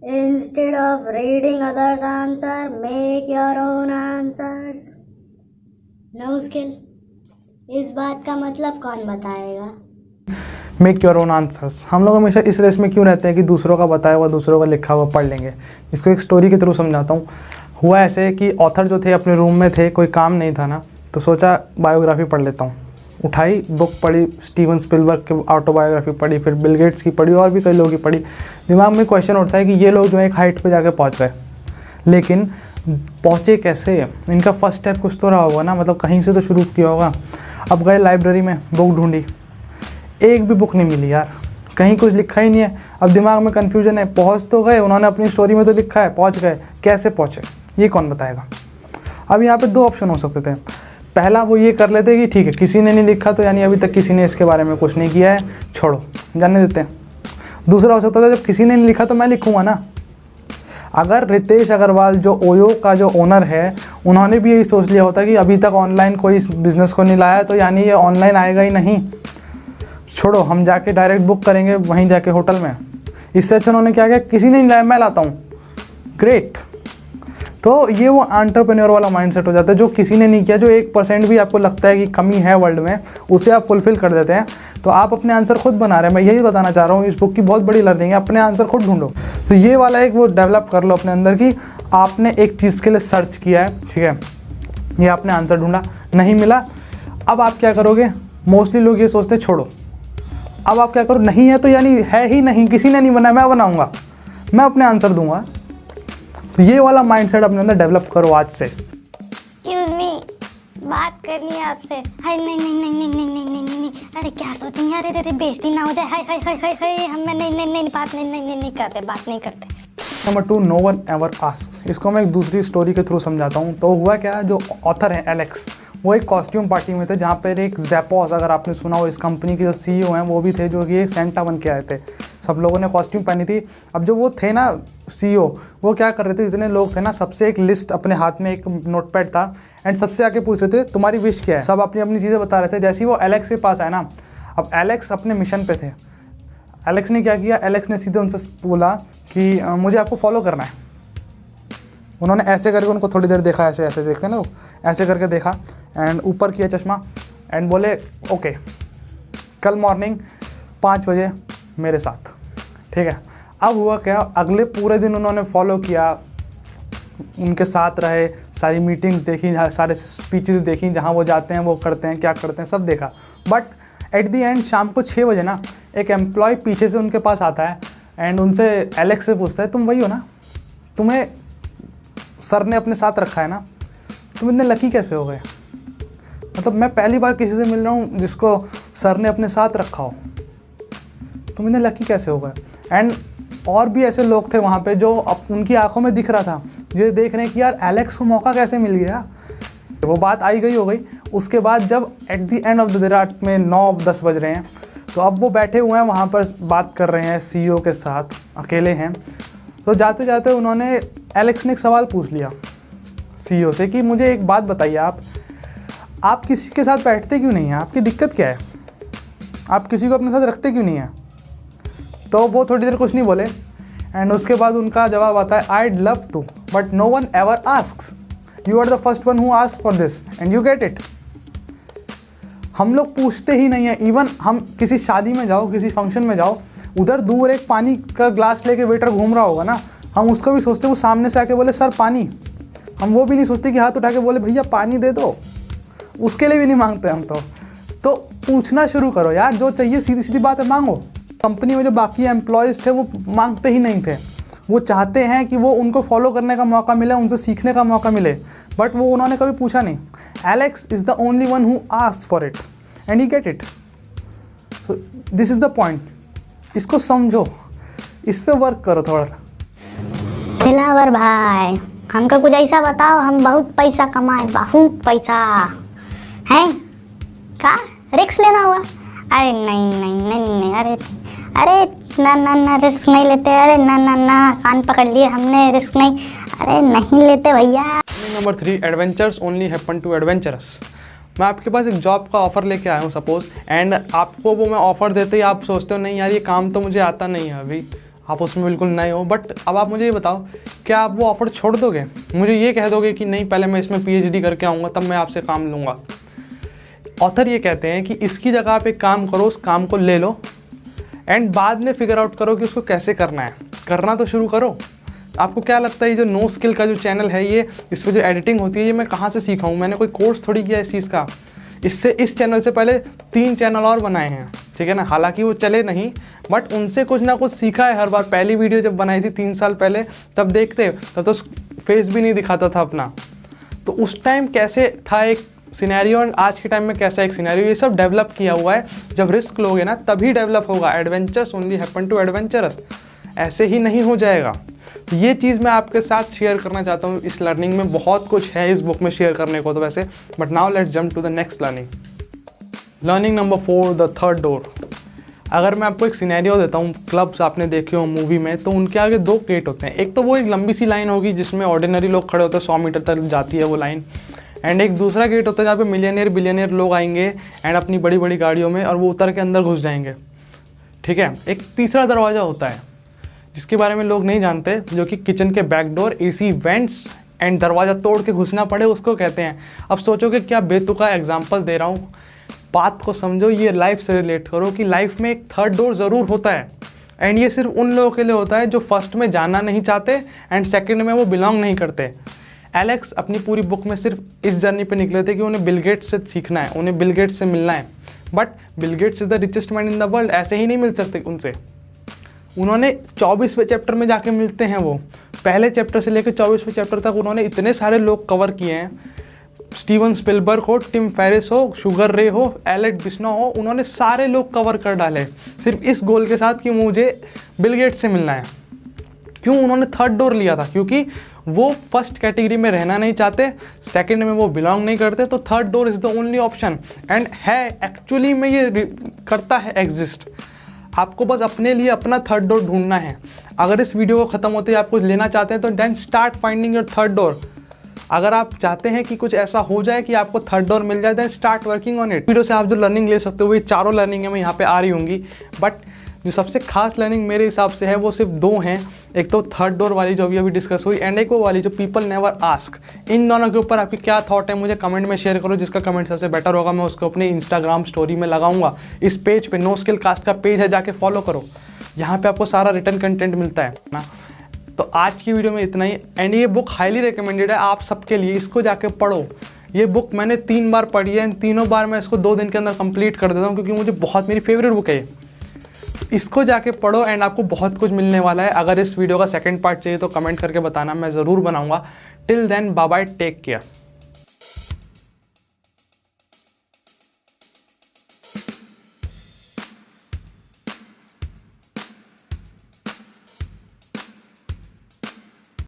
Instead of reading others' answer, make your own answers. No skill. इस बात का मतलब कौन बताएगा? Make your own answers. हम लोग हमेशा इस रेस में क्यों रहते हैं कि दूसरों का बताया हुआ, दूसरों का लिखा हुआ पढ़ लेंगे। इसको एक स्टोरी के थ्रू समझाता हूँ। हुआ ऐसे कि ऑथर जो थे अपने रूम में थे, कोई काम नहीं था ना, तो सोचा बायोग्राफी पढ़ लेता हूँ। उठाई बुक पढ़ी, स्टीवन स्पिलबर्ग की ऑटोबायोग्राफी पढ़ी, फिर बिल गेट्स की पढ़ी और भी कई लोगों की पढ़ी। दिमाग में क्वेश्चन उठता है कि ये लोग जो है एक हाइट पे जाके पहुँच गए, लेकिन पहुँचे कैसे? इनका फर्स्ट स्टेप कुछ तो रहा होगा ना, मतलब कहीं से तो शुरू किया होगा। अब गए लाइब्रेरी में, बुक ढूंढी, एक भी बुक नहीं मिली यार, कहीं कुछ लिखा ही नहीं है। अब दिमाग में कन्फ्यूजन है, पहुँच तो गए, उन्होंने अपनी स्टोरी में तो लिखा है पहुँच गए, कैसे पहुँचे ये कौन बताएगा? अब यहाँ पे दो ऑप्शन हो सकते थे। पहला वो ये कर लेते कि ठीक है, किसी ने नहीं लिखा तो यानी अभी तक किसी ने इसके बारे में कुछ नहीं किया है, छोड़ो, जानने देते हैं। दूसरा हो सकता था, जब किसी ने नहीं लिखा तो मैं लिखूँगा ना। अगर रितेश अग्रवाल जो ओयो का जो ओनर है, उन्होंने भी यही सोच लिया होता कि अभी तक ऑनलाइन कोई इस बिज़नेस को नहीं लाया तो यानी ये ऑनलाइन आएगा ही नहीं, छोड़ो हम जाके डायरेक्ट बुक करेंगे वहीं जाके होटल में। इससे अच्छा उन्होंने क्या किया, किसी ने नहीं लाया मैं लाता हूँ, ग्रेट। तो ये वो एंटरप्रेन्योर वाला माइंडसेट हो जाता है, जो किसी ने नहीं किया, जो 1% भी आपको लगता है कि कमी है वर्ल्ड में, उसे आप फुलफिल कर देते हैं। तो आप अपने आंसर खुद बना रहे हैं। मैं यही बताना चाह रहा हूँ, इस बुक की बहुत बड़ी लर्निंग है, अपने आंसर खुद ढूंढो। तो ये वाला एक वो डेवलप कर लो अपने अंदर कि आपने एक चीज़ के लिए सर्च किया है, ठीक है, ये आपने आंसर ढूंढा, नहीं मिला, अब आप क्या करोगे? मोस्टली लोग ये सोचते छोड़ो, अब आप क्या करो, नहीं है तो यानी है ही नहीं, किसी ने नहीं बनाया, मैं बनाऊँगा, मैं अपने आंसर दूंगा। तो ये वाला माइंडसेट अपने अंदर डेवलप करो आज से। एक्सक्यूज मी, बात करनी है आपसे। हाय नहीं नहीं नहीं नहीं नहीं नहीं नहीं नहीं, अरे क्या सोचेंगे, अरे अरे बेइज्जती ना हो जाए, हाय हाय हाय हाय हाय, हम नहीं नहीं नहीं बात नहीं नहीं नहीं करते, बात नहीं करते। Number 2, no one ever asks. इसको मैं एक दूसरी स्टोरी के थ्रू समझाता हूँ। तो हुआ क्या, जो ऑथर है एलेक्स, वो एक कॉस्ट्यूम पार्टी में थे, जहाँ पर एक ज़ैपोस, अगर आपने सुना हो, इस कंपनी के जो CEO हैं वो भी थे, जो कि एक सेंटा बन के आए थे। सब लोगों ने कॉस्ट्यूम पहनी थी। अब जो वो थे ना CEO, वो क्या कर रहे थे, जितने लोग थे ना, सबसे एक लिस्ट, अपने हाथ में एक नोटपैड था, एंड सबसे आके पूछ रहे थे तुम्हारी विश क्या है। सब अपनी अपनी चीज़ें बता रहे थे। जैसे ही वो एलेक्स के पास आए ना, अब एलेक्स अपने मिशन पे थे। एलेक्स ने क्या किया, एलेक्स ने सीधे उनसे बोला कि मुझे आपको फॉलो करना है। उन्होंने ऐसे करके उनको थोड़ी देर देखा, ऐसे ऐसे देखते हैं ना, ऐसे करके देखा, एंड ऊपर किया चश्मा, एंड बोले ओके, कल मॉर्निंग 5 बजे मेरे साथ, ठीक है। अब हुआ क्या, अगले पूरे दिन उन्होंने फॉलो किया, उनके साथ रहे, सारी मीटिंग्स देखी, सारे स्पीचेस देखी, जहाँ वो जाते हैं, वो करते हैं, क्या करते हैं, सब देखा। बट एट दी एंड शाम को 6 बजे ना, एक एम्प्लॉय पीछे से उनके पास आता है, एंड उनसे, एलेक्स से पूछता है, तुम वही हो ना, तुम्हें सर ने अपने साथ रखा है ना, तुम इतने लकी कैसे हो गए? मतलब मैं पहली बार किसी से मिल रहा हूँ जिसको सर ने अपने साथ रखा हो, तुम इतने लकी कैसे हो गए? एंड और भी ऐसे लोग थे वहाँ पे, जो अब उनकी आंखों में दिख रहा था, ये देख रहे हैं कि यार एलेक्स को मौका कैसे मिल गया। वो बात आई गई हो गई। उसके बाद जब at the end of the रात में 9-10 बज रहे हैं, तो अब वो बैठे हुए हैं वहाँ पर, बात कर रहे हैं CEO के साथ, अकेले हैं। तो जाते जाते उन्होंने, एलेक्स ने एक सवाल पूछ लिया CEO से कि मुझे एक बात बताइए, आप किसी के साथ बैठते क्यों नहीं हैं? आपकी दिक्कत क्या है? आप किसी को अपने साथ रखते क्यों नहीं हैं? तो वो थोड़ी देर कुछ नहीं बोले, एंड उसके बाद उनका जवाब आता है, I'd love to, but no one ever asks. You are the first one who asked for this and you get it. हम लोग पूछते ही नहीं है। इवन हम किसी शादी में जाओ, किसी फंक्शन में जाओ, उधर दूर एक पानी का ग्लास लेके वेटर घूम रहा होगा ना, हम उसको भी सोचते, वो सामने से आके बोले सर पानी, हम वो भी नहीं सोचते कि हाथ उठा के बोले भैया पानी दे दो, उसके लिए भी नहीं मांगते हम। तो पूछना शुरू करो यार, जो चाहिए सीधी सीधी बात है, मांगो। कंपनी में जो बाकी एम्प्लॉयज़ थे वो मांगते ही नहीं थे, वो चाहते हैं कि वो उनको फॉलो करने का मौका मिले, उनसे सीखने का मौका मिले, बट वो उन्होंने कभी पूछा नहीं। Alex is the only one who asked for it and he get it. So this is the point. इसको समझो, इस पे वर्क करो थोड़ा। दिलावर भाई, हमको कुछ ऐसा बताओ, हम बहुत पैसा कमाए, बहुत पैसा है, का रिस्क लेना हुआ? अरे नहीं नहीं नहीं नहीं, अरे अरे ना ना ना, रिस्क नहीं लेते, अरे ना ना ना, कान पकड़ लिए हमने, रिस्क नहीं, अरे नहीं लेते भैया। Number 3, adventures only happen to adventurous. मैं आपके पास एक जॉब का ऑफ़र लेके आया हूँ सपोज़, एंड आपको वो मैं ऑफ़र देते ही आप सोचते हो नहीं यार ये काम तो मुझे आता नहीं है अभी, आप उसमें बिल्कुल नए हो। बट अब आप मुझे ये बताओ, क्या आप वो ऑफ़र छोड़ दोगे? मुझे ये कह दोगे कि नहीं, पहले मैं इसमें PhD करके आऊँगा तब मैं आपसे काम लूँगा। ऑथर ये कहते हैं कि इसकी जगह आप एक काम करो, उस काम को ले लो एंड बाद में फिगर आउट करो कि उसको कैसे करना है। करना तो शुरू करो। आपको क्या लगता है ये जो नो स्किल का जो चैनल है, ये इस पर जो एडिटिंग होती है, ये मैं कहाँ से सीखा हूँ? मैंने कोई कोर्स थोड़ी किया इस चीज़ का। इस चैनल से पहले 3 चैनल और बनाए हैं, ठीक है ना। हालांकि वो चले नहीं, बट उनसे कुछ ना कुछ सीखा है हर बार। पहली वीडियो जब बनाई थी 3 साल पहले, तब देखते तब तो फेस भी नहीं दिखाता था अपना। तो उस टाइम कैसे था एक सिनेरियो और आज के टाइम में कैसा एक सिनेरियो, ये सब डेवलप किया हुआ है। जब रिस्क लोगे ना तभी डेवलप होगा। Adventures only happen to adventurous, ऐसे ही नहीं हो जाएगा। तो ये चीज़ मैं आपके साथ शेयर करना चाहता हूँ। इस लर्निंग में बहुत कुछ है इस बुक में शेयर करने को तो वैसे, but now let's jump to the next learning. Learning number 4, the third door. अगर मैं आपको एक सिनेरियो देता हूँ, क्लब्स आपने देखे हो मूवी में, तो उनके आगे 2 गेट होते हैं। एक तो वो एक लंबी सी लाइन होगी जिसमें ऑर्डिनरी लोग खड़े होते हैं, 100 मीटर तक जाती है वो लाइन। एंड एक दूसरा गेट होता है जहाँ पे मिलियनियर बिलियनियर लोग आएंगे एंड अपनी बड़ी बड़ी गाड़ियों में, और वो उतर के अंदर घुस जाएंगे, ठीक है। एक तीसरा दरवाज़ा होता है जिसके बारे में लोग नहीं जानते, जो कि किचन के बैकडोर, AC वेंट्स एंड दरवाज़ा तोड़ के घुसना पड़े, उसको कहते हैं। अब सोचो कि क्या बेतुका एग्जाम्पल दे रहा हूँ, बात को समझो, ये लाइफ से रिलेट करो कि लाइफ में एक थर्ड डोर ज़रूर होता है। एंड ये सिर्फ उन लोगों के लिए होता है जो फर्स्ट में जाना नहीं चाहते एंड सेकंड में वो बिलोंग नहीं करते। एलेक्स अपनी पूरी बुक में सिर्फ इस जर्नी पे निकले थे कि उन्हें बिल गेट्स से सीखना है, उन्हें बिल गेट्स से मिलना है। But Bill Gates is the richest man in the world, ऐसे ही नहीं मिल सकते उनसे। उन्होंने 24वें चैप्टर में जाके मिलते हैं। वो पहले चैप्टर से लेकर 24वें चैप्टर तक उन्होंने इतने सारे लोग कवर किए हैं। स्टीवन स्पिलबर्ग हो, टिम फेरिस हो, शुगर रे हो, एलेट बिस्नो हो, उन्होंने सारे लोग कवर कर डाले सिर्फ इस गोल के साथ कि मुझे बिल गेट्स से मिलना है। क्यों उन्होंने थर्ड डोर लिया था? क्योंकि वो फर्स्ट कैटेगरी में रहना नहीं चाहते, सेकंड में वो बिलोंग नहीं करते, तो third door is the only option. And है एक्चुअली में ये करता है एग्जिस्ट। आपको बस अपने लिए अपना थर्ड डोर ढूंढना है। अगर इस वीडियो को ख़त्म होते ही आप कुछ लेना चाहते हैं तो then start finding your third door. अगर आप चाहते हैं कि कुछ ऐसा हो जाए कि आपको थर्ड डोर मिल जाए, then start working on it. Video से आप जो लर्निंग ले सकते हो वो चारों लर्निंग में यहाँ पे आ रही होंगी, बट जो सबसे खास लर्निंग मेरे हिसाब से है वो सिर्फ 2 हैं। एक तो थर्ड डोर वाली जो अभी डिस्कस हुई, एंड एक वो वाली जो पीपल नेवर आस्क। इन दोनों के ऊपर आपकी क्या थॉट है मुझे कमेंट में शेयर करो। जिसका कमेंट सबसे बेटर होगा मैं उसको अपने इंस्टाग्राम स्टोरी में लगाऊंगा। इस पेज पे नो स्किल कास्ट का पेज है, जाके फॉलो करो। यहाँ पे आपको सारा रिटर्न कंटेंट मिलता है ना। तो आज की वीडियो में इतना ही। एंड ये बुक हाईली रिकमेंडेड है आप सबके लिए, इसको जाके पढ़ो। ये बुक मैंने 3 बार पढ़ी है, तीनों बार मैं इसको 2 दिन के अंदर कंप्लीट कर देता हूँ क्योंकि मुझे बहुत मेरी फेवरेट बुक है। इसको जाके पढ़ो एंड आपको बहुत कुछ मिलने वाला है। अगर इस वीडियो का सेकंड पार्ट चाहिए तो कमेंट करके बताना, मैं ज़रूर बनाऊंगा। Till then bye bye, take care.